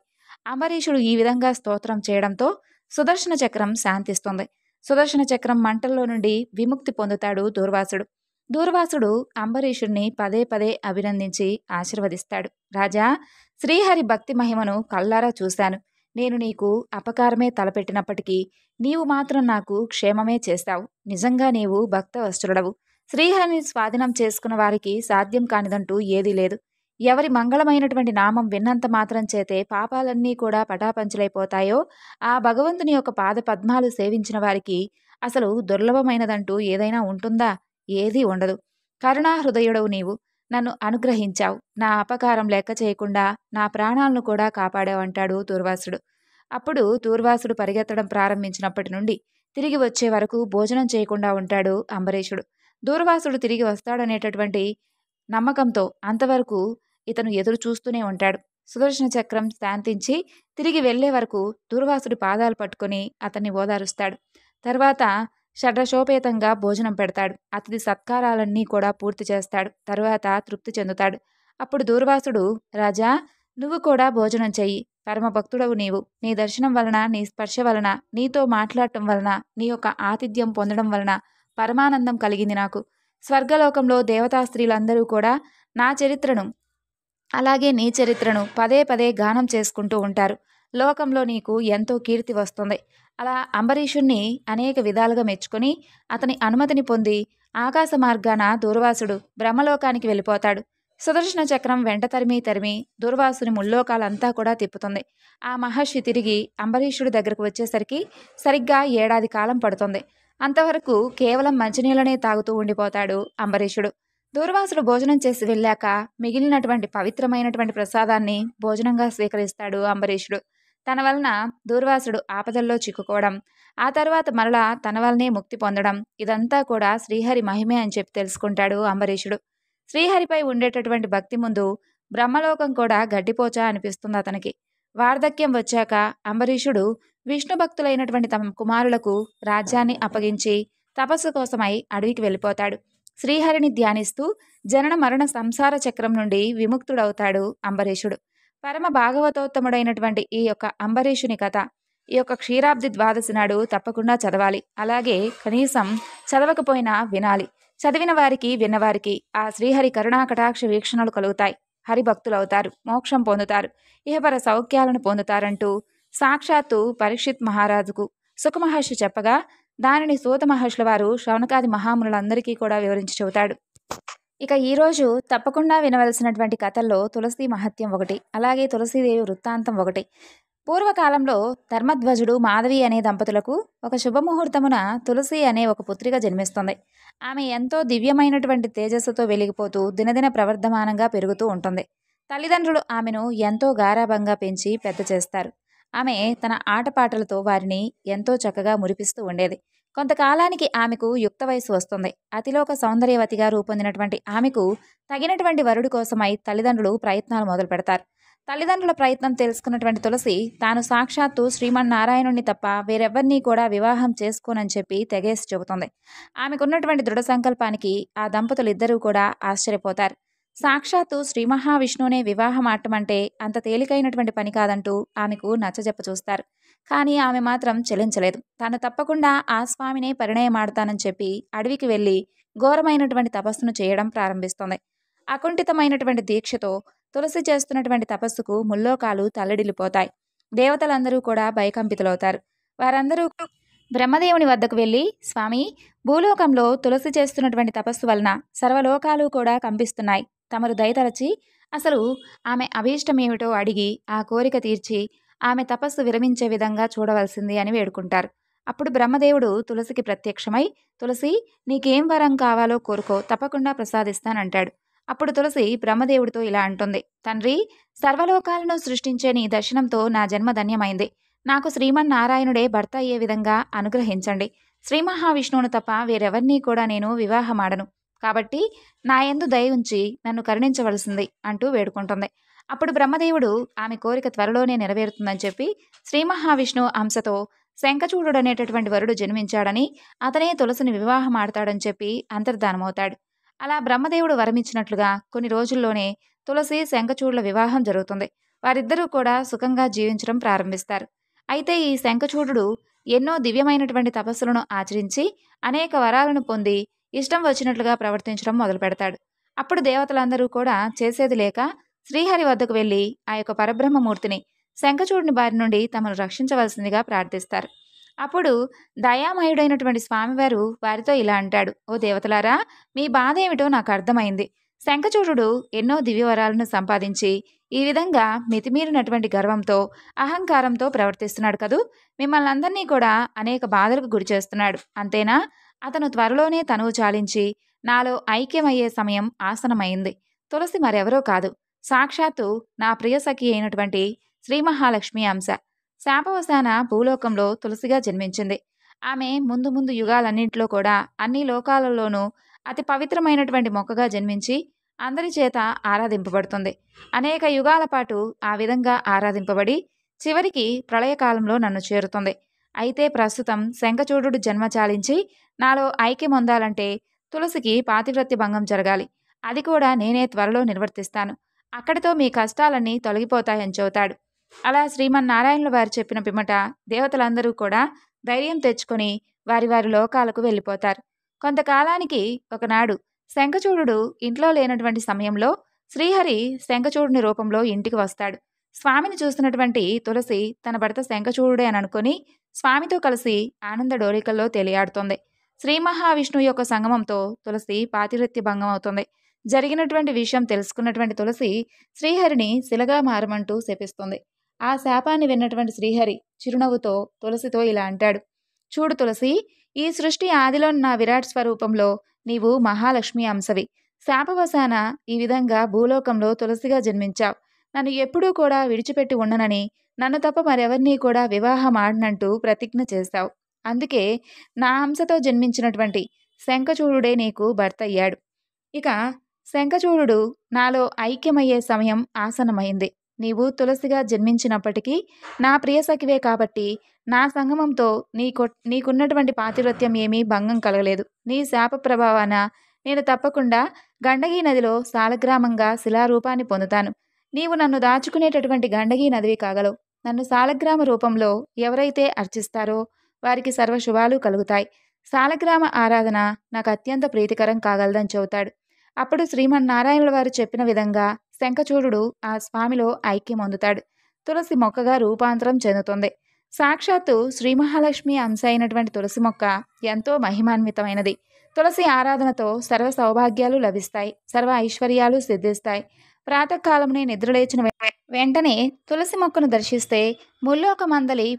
అంబరీషుడు ఈ విధంగా స్తోత్రం చేయడంతో సుదర్శన చక్రం శాంతిస్తుంది. సుదర్శన చక్రం మంటల్లో నుండి విముక్తి పొందుతాడు దూర్వాసుడు. దూర్వాసుడు అంబరీషుడిని పదే పదే అభినందించి ఆశీర్వదిస్తాడు. రాజా, శ్రీహరి భక్తి మహిమను కళ్ళారా చూశాను. నేను నీకు అపకారమే తలపెట్టినప్పటికీ నీవు మాత్రం నాకు క్షేమమే చేస్తావు. నిజంగా నీవు భక్తవత్సలుడవు. శ్రీహరిని స్వాధీనం చేసుకున్న వారికి సాధ్యం కానిదంటూ ఏదీ లేదు. ఎవరి మంగళమైనటువంటి నామం విన్నంత మాత్రం చేతే పాపాలన్నీ కూడా పటాపంచలైపోతాయో, ఆ భగవంతుని యొక్క పాద పద్మాలు సేవించిన వారికి అసలు దుర్లభమైనదంటూ ఏదైనా ఉంటుందా? ఏదీ ఉండదు. కరుణాహృదయుడవు నీవు. నన్ను అనుగ్రహించావు. నా అపకారం లెక్క చేయకుండా నా ప్రాణాలను కూడా కాపాడావు అంటాడు దూర్వాసుడు. అప్పుడు దూర్వాసుడు పరిగెత్తడం ప్రారంభించినప్పటి నుండి తిరిగి వచ్చే వరకు భోజనం చేయకుండా ఉంటాడు అంబరీషుడు. దూర్వాసుడు తిరిగి వస్తాడనేటటువంటి నమ్మకంతో అంతవరకు ఇతను ఎదురు చూస్తూనే ఉంటాడు. సుదర్శన చక్రం శాంతించి తిరిగి వెళ్లే వరకు దూర్వాసుడి పాదాలు పట్టుకుని అతన్ని ఓదారుస్తాడు. తర్వాత షడ్రశోపేతంగా భోజనం పెడతాడు. అతిథి సత్కారాలన్నీ కూడా పూర్తి చేస్తాడు. తరువాత తృప్తి చెందుతాడు. అప్పుడు దూర్వాసుడు, రాజా, నువ్వు కూడా భోజనం చెయ్యి. పరమ భక్తుడవు నీవు. నీ దర్శనం వలన, నీ స్పర్శ వలన, నీతో మాట్లాడటం వలన, నీ యొక్క ఆతిథ్యం పొందడం వలన పరమానందం కలిగింది నాకు. స్వర్గలోకంలో దేవతా స్త్రీలందరూ కూడా నా చరిత్రను అలాగే నీ చరిత్రను పదే పదే గానం చేసుకుంటూ ఉంటారు. లోకంలో నీకు ఎంతో కీర్తి వస్తుంది. అలా అంబరీషుణ్ణి అనేక విధాలుగా మెచ్చుకొని అతని అనుమతిని పొంది ఆకాశ మార్గాన దూర్వాసుడు బ్రహ్మలోకానికి వెళ్ళిపోతాడు. సుదర్శన చక్రం వెంట తరిమి దూర్వాసుని ముల్లోకాలంతా కూడా తిప్పుతుంది. ఆ మహర్షి తిరిగి అంబరీషుడి దగ్గరకు వచ్చేసరికి సరిగ్గా 1 ఏడాది కాలం పడుతుంది. అంతవరకు కేవలం మంచినీళ్ళనే తాగుతూ ఉండిపోతాడు అంబరీషుడు. దూర్వాసుడు భోజనం చేసి వెళ్ళాక మిగిలినటువంటి పవిత్రమైనటువంటి ప్రసాదాన్ని భోజనంగా స్వీకరిస్తాడు అంబరీషుడు. తన వలన దూర్వాసుడు ఆపదల్లో చిక్కుకోవడం, ఆ తర్వాత మరలా తన వలనే ముక్తి పొందడం, ఇదంతా కూడా శ్రీహరి మహిమే అని చెప్పి తెలుసుకుంటాడు అంబరీషుడు. శ్రీహరిపై ఉండేటటువంటి భక్తి ముందు బ్రహ్మలోకం కూడా గడ్డిపోచా అనిపిస్తుంది అతనికి. వార్ధక్యం వచ్చాక అంబరీషుడు విష్ణు భక్తులైనటువంటి తమ కుమారులకు రాజ్యాన్ని అప్పగించి తపస్సు కోసమై అడవికి వెళ్ళిపోతాడు. శ్రీహరిని ధ్యానిస్తూ జనన మరణ సంసార చక్రం నుండి విముక్తుడవుతాడు అంబరీషుడు. పరమ భాగవతోత్తముడైనటువంటి ఈ యొక్క అంబరీషుని కథ ఈ యొక్క క్షీరాబ్ది ద్వాదశి నాడు తప్పకుండా చదవాలి. అలాగే కనీసం చదవకపోయినా వినాలి. చదివిన వారికి, విన్నవారికి ఆ శ్రీహరి కరుణా కటాక్ష వీక్షణలు కలుగుతాయి. హరిభక్తులవుతారు, మోక్షం పొందుతారు, ఇహపర సౌఖ్యాలను పొందుతారంటూ సాక్షాత్తు పరీక్షిత్ మహారాజుకు సుఖమహర్షి చెప్పగా దానిని సూత మహర్షుల వారు శౌనకాది మహామునులందరికీ కూడా వివరించి చెబుతాడు. ఇక ఈరోజు తప్పకుండా వినవలసినటువంటి కథల్లో తులసి మహత్యం ఒకటి, అలాగే తులసీదేవి వృత్తాంతం ఒకటి. పూర్వకాలంలో ధర్మధ్వజుడు, మాధవి అనే దంపతులకు ఒక శుభముహూర్తమున తులసి అనే ఒక పుత్రిక జన్మిస్తుంది. ఆమె ఎంతో దివ్యమైనటువంటి తేజస్సుతో వెలిగిపోతూ దినదిన ప్రవర్ధమానంగా పెరుగుతూ ఉంటుంది. తల్లిదండ్రులు ఆమెను ఎంతో గారాబంగా పెంచి పెద్ద చేస్తారు. ఆమె తన ఆటపాటలతో వారిని ఎంతో చక్కగా మురిపిస్తూ ఉండేది. కొంతకాలానికి ఆమెకు యుక్త వయసు వస్తుంది. అతిలోక సౌందర్యవతిగా రూపొందినటువంటి ఆమెకు తగినటువంటి వరుడి కోసమై తల్లిదండ్రులు ప్రయత్నాలు మొదలు పెడతారు. తల్లిదండ్రుల ప్రయత్నం తెలుసుకున్నటువంటి తులసి తాను సాక్షాత్తు శ్రీమన్నారాయణుణ్ణి తప్ప వేరెవ్వరినీ కూడా వివాహం చేసుకోనని చెప్పి తెగేసి చెబుతుంది. ఆమెకున్నటువంటి దృఢ సంకల్పానికి ఆ దంపతులు ఇద్దరూ కూడా ఆశ్చర్యపోతారు. సాక్షాత్తు శ్రీ మహావిష్ణువునే వివాహం ఆడటమంటే అంత తేలికైనటువంటి పని కాదంటూ ఆమెకు నచ్చజెప్ప చూస్తారు. కానీ ఆమె మాత్రం చెలించలేదు. తాను తప్పకుండా ఆ స్వామినే పరిణయమాడతానని చెప్పి అడవికి వెళ్ళి ఘోరమైనటువంటి తపస్సును చేయడం ప్రారంభిస్తుంది. అకుంఠితమైనటువంటి దీక్షతో తులసి చేస్తున్నటువంటి తపస్సుకు ముల్లోకాలు తల్లడిల్లిపోతాయి. దేవతలందరూ కూడా భయకంపితులవుతారు. వారందరూ బ్రహ్మదేవుని వద్దకు వెళ్ళి, స్వామి, భూలోకంలో తులసి చేస్తున్నటువంటి తపస్సు వలన సర్వలోకాలు కూడా కంపిస్తున్నాయి. తమరు దయతలచి అసలు ఆమె అభీష్టమేమిటో అడిగి ఆ కోరిక తీర్చి ఆమె తపస్సు విరమించే విధంగా చూడవలసింది అని వేడుకుంటారు. అప్పుడు బ్రహ్మదేవుడు తులసికి ప్రత్యక్షమై, తులసి, నీకేం వరం కావాలో కోరుకో, తప్పకుండా ప్రసాదిస్తానంటాడు. అప్పుడు తులసి బ్రహ్మదేవుడితో ఇలా అంటుంది, తండ్రి, సర్వలోకాలను సృష్టించే నీ దర్శనంతో నా జన్మ ధన్యమైంది. నాకు శ్రీమన్నారాయణుడే భర్త అయ్యే విధంగా అనుగ్రహించండి. శ్రీ మహావిష్ణువును తప్ప వేరెవరినీ కూడా నేను వివాహమాడను. కాబట్టి నా యందు దయ ఉంచి నన్ను కరుణించవలసింది అంటూ వేడుకుంటుంది. అప్పుడు బ్రహ్మదేవుడు ఆమె కోరిక త్వరలోనే నెరవేరుతుందని చెప్పి శ్రీ మహావిష్ణువు అంశతో శంఖచూడుడనేటటువంటి వరుడు జన్మించాడని, అతనే తులసిని వివాహం ఆడతాడని చెప్పి అంతర్ధానమవుతాడు. అలా బ్రహ్మదేవుడు వరమిచ్చినట్లుగా కొన్ని రోజుల్లోనే తులసి శంఖచూడుల వివాహం జరుగుతుంది. వారిద్దరూ కూడా సుఖంగా జీవించడం ప్రారంభిస్తారు. అయితే ఈ శంఖచూడుడు ఎన్నో దివ్యమైనటువంటి తపస్సులను ఆచరించి అనేక వరాలను పొంది ఇష్టం వచ్చినట్లుగా ప్రవర్తించడం మొదలు పెడతాడు. అప్పుడు దేవతలందరూ కూడా చేసేది లేక శ్రీహరి వద్దకు వెళ్ళి ఆ యొక్క పరబ్రహ్మమూర్తిని శంఖచూడుని బారి నుండి తమను రక్షించవలసిందిగా ప్రార్థిస్తారు. అప్పుడు దయామయుడైనటువంటి స్వామివారు వారితో ఇలా అంటాడు, ఓ దేవతలారా, మీ బాధ ఏమిటో నాకు అర్థమైంది. శంఖచూడు ఎన్నో దివ్యవరాలను సంపాదించి ఈ విధంగా మితిమీరినటువంటి గర్వంతో, అహంకారంతో ప్రవర్తిస్తున్నాడు కదూ. మిమ్మల్ని అందరినీ కూడా అనేక బాధలకు గురి చేస్తున్నాడు. అంతేనా? అతను త్వరలోనే తనువు చాలించి నాలో ఐక్యమయ్యే సమయం ఆసనమైంది. తులసి మరెవరో కాదు, సాక్షాత్తు నా ప్రియ సఖి అయినటువంటి శ్రీ మహాలక్ష్మి అంశ. శాపవశాన భూలోకంలో తులసిగా జన్మించింది. ఆమె ముందు ముందు యుగాలన్నింటిలో కూడా అన్ని లోకాలలోనూ అతి పవిత్రమైనటువంటి మొక్కగా జన్మించి అందరి చేత ఆరాధింపబడుతుంది. అనేక యుగాల పాటు ఆ విధంగా ఆరాధింపబడి చివరికి ప్రళయకాలంలో నన్ను చేరుతుంది. అయితే ప్రస్తుతం శంఖచూడుడు జన్మ చాలించి నాలో ఐక్యమొందాలంటే తులసికి పాతివ్రత్య భంగం జరగాలి. అది కూడా నేనే త్వరలో నిర్వర్తిస్తాను. అక్కడితో మీ కష్టాలన్నీ తొలగిపోతాయని చెబుతాడు. అలా శ్రీమన్నారాయణుల వారు చెప్పిన పిమ్మట దేవతలందరూ కూడా ధైర్యం తెచ్చుకొని వారి వారి లోకాలకు వెళ్ళిపోతారు. కొంతకాలానికి ఒకనాడు శంఖచూడుడు ఇంట్లో లేనటువంటి సమయంలో శ్రీహరి శంఖచూడుని రూపంలో ఇంటికి వస్తాడు. స్వామిని చూసినటువంటి తులసి తన భర్త శంఖచూడుడే అని అనుకుని స్వామితో కలిసి ఆనంద డోలికల్లో తేలియాడుతుంది. శ్రీ మహావిష్ణువు యొక్క సంగమంతో తులసి పాతివ్రత్య భంగం అవుతుంది. జరిగినటువంటి విషయం తెలుసుకున్నటువంటి తులసి శ్రీహరిని శిలగా మారమంటూ శపిస్తుంది. ఆ శాపాన్ని విన్నటువంటి శ్రీహరి చిరునవ్వుతో తులసితో ఇలా అంటాడు: చూడు తులసి, ఈ సృష్టి ఆదిలో నా విరాట్ స్వరూపంలో నీవు మహాలక్ష్మి అంశవి. శాపవశాన ఈ విధంగా భూలోకంలో తులసిగా జన్మించావు. నన్ను ఎప్పుడూ కూడా విడిచిపెట్టి ఉండనని, నన్ను తప్ప మరెవరినీ కూడా వివాహం ఆడనంటూ ప్రతిజ్ఞ చేశావు. అందుకే నా అంశతో జన్మించినటువంటి శంఖచూడుడే నీకు భర్త అయ్యాడు. ఇక శంఖచూడుడు నాలో ఐక్యమయ్యే సమయం ఆసన్నమైంది. నీవు తులసిగా జన్మించినప్పటికీ నా ప్రియసఖివే కాబట్టి నా సంగమంతో నీకున్నటువంటి పాతివ్రత్యం ఏమీ భంగం కలగలేదు. నీ శాప ప్రభావాన నేను తప్పకుండా గండకీ నదిలో సాలగ్రామంగా శిలారూపాన్ని పొందుతాను. నీవు నన్ను దాచుకునేటటువంటి గండకీ నదివి కాగలవు. నన్ను సాలగ్రామ రూపంలో ఎవరైతే అర్చిస్తారో వారికి సర్వశుభాలు కలుగుతాయి. సాలగ్రామ ఆరాధన నాకు అత్యంత ప్రీతికరం కాగలదని చెబుతాడు. అప్పుడు శ్రీమన్నారాయణుల వారు చెప్పిన విధంగా శంఖచూడుడు ఆ స్వామిలో ఐక్యమొందుతాడు. తులసి మొక్కగా రూపాంతరం చెందుతుంది. సాక్షాత్తు శ్రీ మహాలక్ష్మి అంశ అయినటువంటి తులసి మొక్క ఎంతో మహిమాన్వితమైనది. తులసి ఆరాధనతో సర్వ సౌభాగ్యాలు లభిస్తాయి, సర్వ ఐశ్వర్యాలు సిద్ధిస్తాయి. ప్రాతకాలమునే నిద్రలేచిన వెంటనే తులసి మొక్కను దర్శిస్తే ముల్లోకమందలి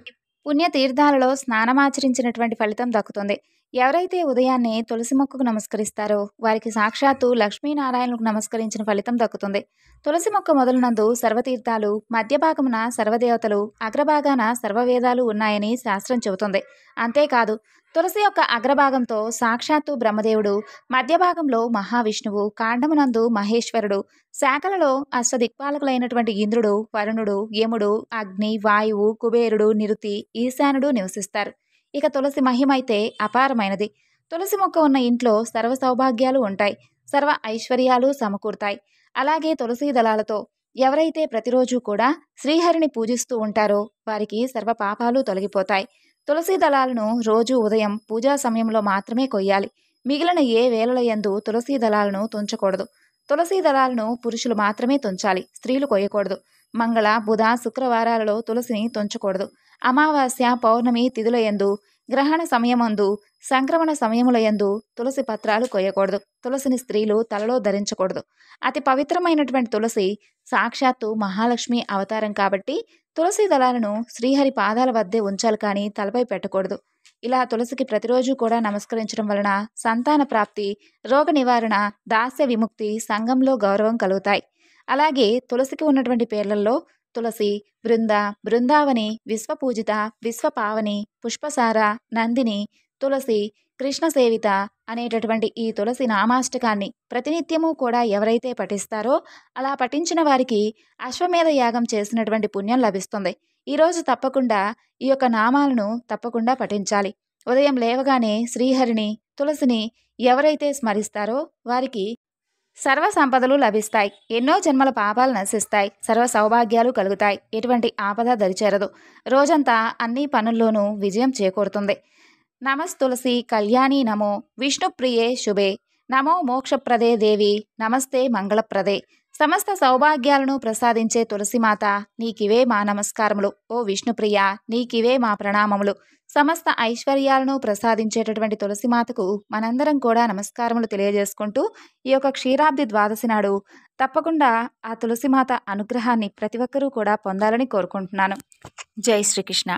పుణ్యతీర్థాలలో స్నానమాచరించినటువంటి ఫలితం దక్కుతుంది. ఎవరైతే ఉదయాన్నే తులసి మొక్కకు నమస్కరిస్తారో వారికి సాక్షాత్తు లక్ష్మీనారాయణులకు నమస్కరించిన ఫలితం దక్కుతుంది. తులసి మొక్క మొదలునందు సర్వతీర్థాలు, మధ్యభాగమున సర్వదేవతలు, అగ్రభాగాన సర్వవేదాలు ఉన్నాయని శాస్త్రం చెబుతుంది. అంతేకాదు, తులసి యొక్క అగ్రభాగంతో సాక్షాత్తు బ్రహ్మదేవుడు, మధ్యభాగంలో మహావిష్ణువు, కాండమునందు మహేశ్వరుడు, శాఖలలో అష్టదిక్పాలకులైనటువంటి ఇంద్రుడు, వరుణుడు, యముడు, అగ్ని, వాయువు, కుబేరుడు, నిరుతి, ఈశానుడు నివసిస్తారు. ఇక తులసి మహిమైతే అపారమైనది. తులసి మొక్క ఉన్న ఇంట్లో సర్వ సౌభాగ్యాలు ఉంటాయి, సర్వ ఐశ్వర్యాలు సమకూరుతాయి. అలాగే తులసి దళాలతో ఎవరైతే ప్రతిరోజు కూడా శ్రీహరిని పూజిస్తూ ఉంటారో వారికి సర్వ పాపాలు తొలగిపోతాయి. తులసి దళాలను రోజు ఉదయం పూజా సమయంలో మాత్రమే కొయ్యాలి. మిగిలిన ఏ వేళల యందు తులసి దళాలను తుంచకూడదు. తులసి దళాలను పురుషులు మాత్రమే తుంచాలి, స్త్రీలు కొయ్యకూడదు. మంగళ, బుధ, శుక్రవారాలలో తులసిని తుంచకూడదు. అమావాస్య, పౌర్ణమి తిథుల యందు, గ్రహణ సమయమందు, సంక్రమణ సమయముల యందు తులసి పత్రాలు కొయ్యకూడదు. తులసిని స్త్రీలు తలలో ధరించకూడదు. అతి పవిత్రమైనటువంటి తులసి సాక్షాత్తు మహాలక్ష్మి అవతారం కాబట్టి తులసి దళాలను శ్రీహరి పాదాల వద్దే ఉంచాలి, కానీ తలపై పెట్టకూడదు. ఇలా తులసికి ప్రతిరోజు కూడా నమస్కరించడం వలన సంతాన ప్రాప్తి, రోగ నివారణ, దాస్య విముక్తి, సంఘంలో గౌరవం కలుగుతాయి. అలాగే తులసికి ఉన్నటువంటి పేర్లలో తులసి, బృంద, బృందావని, విశ్వపూజిత, విశ్వపావని, పుష్పసార, నందిని, తులసి, కృష్ణ సేవిత అనేటటువంటి ఈ తులసి నామాష్టకాన్ని ప్రతినిత్యము కూడా ఎవరైతే పఠిస్తారో అలా పఠించిన వారికి అశ్వమేధ యాగం చేసినటువంటి పుణ్యం లభిస్తుంది. ఈరోజు తప్పకుండా ఈ యొక్క నామాలను తప్పకుండా పఠించాలి. ఉదయం లేవగానే శ్రీహరిని, తులసిని ఎవరైతే స్మరిస్తారో వారికి సర్వ సంపదలు లభిస్తాయి, ఎన్నో జన్మల పాపాలు నశిస్తాయి, సర్వ సౌభాగ్యాలు కలుగుతాయి, ఎటువంటి ఆపద దరిచేరదు. రోజంతా అన్ని పనుల్లోనూ విజయం చేకూరుతుంది. నమస్తులసి కళ్యాణి నమో విష్ణుప్రియే శుభే నమో మోక్షప్రదే దేవి నమస్తే మంగళప్రదే. సమస్త సౌభాగ్యాలను ప్రసాదించే తులసిమాత నీకివే మా నమస్కారములు. ఓ విష్ణుప్రియ నీకివే మా ప్రణామములు. సమస్త ఐశ్వర్యాలను ప్రసాదించేటటువంటి తులసిమాతకు మనందరం కూడా నమస్కారములు తెలియజేసుకుంటూ ఈ యొక్క క్షీరాబ్ది ద్వాదశి నాడు తప్పకుండా ఆ తులసిమాత అనుగ్రహాన్ని ప్రతి ఒక్కరూ కూడా పొందాలని కోరుకుంటున్నాను. జై శ్రీకృష్ణ.